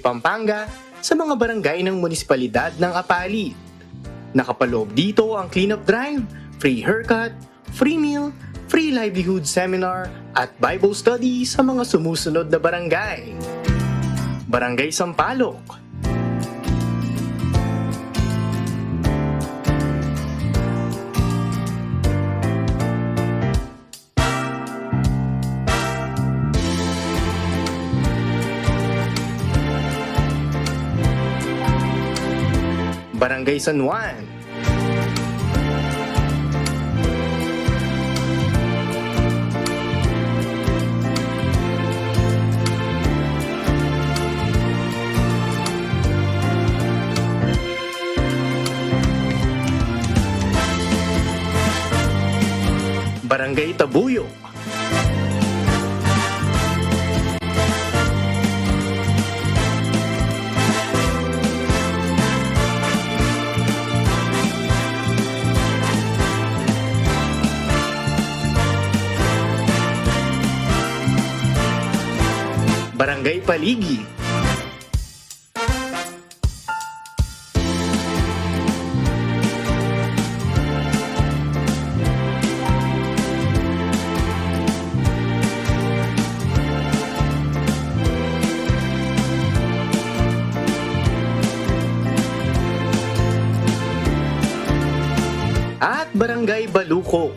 Pampanga sa mga barangay ng munisipalidad ng Apalit. Nakapaloob dito ang cleanup drive, free haircut, free meal, free livelihood seminar at Bible study sa mga sumusunod na barangay. Barangay Sampaloc, Barangay San Juan, Barangay Tabuyok, Barangay Paligi, at Barangay Balukok.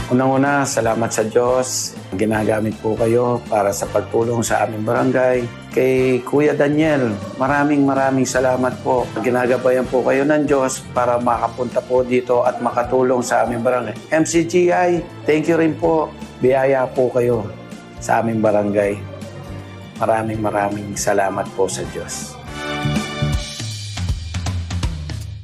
Unang-una, salamat sa Diyos. Ginagamit po kayo para sa pagtulong sa aming barangay. Kay Kuya Daniel, maraming salamat po. Ginagabayan po kayo ng Diyos para makapunta po dito at makatulong sa aming barangay. MCGI, thank you rin po. Biyaya po kayo sa aming barangay. Maraming salamat po sa Diyos.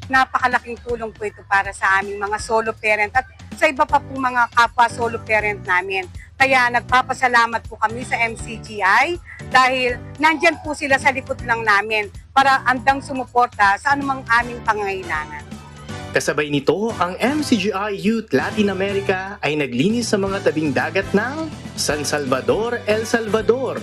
Napakalaking tulong po ito para sa aming mga solo parent at sa iba pa po mga kapwa solo parent namin. Kaya nagpapasalamat po kami sa MCGI dahil nandyan po sila sa likod lang namin para andang sumuporta sa anumang aming pangangailangan. Kasabay nito, ang MCGI Youth Latin America ay naglinis sa mga tabing dagat ng San Salvador, El Salvador,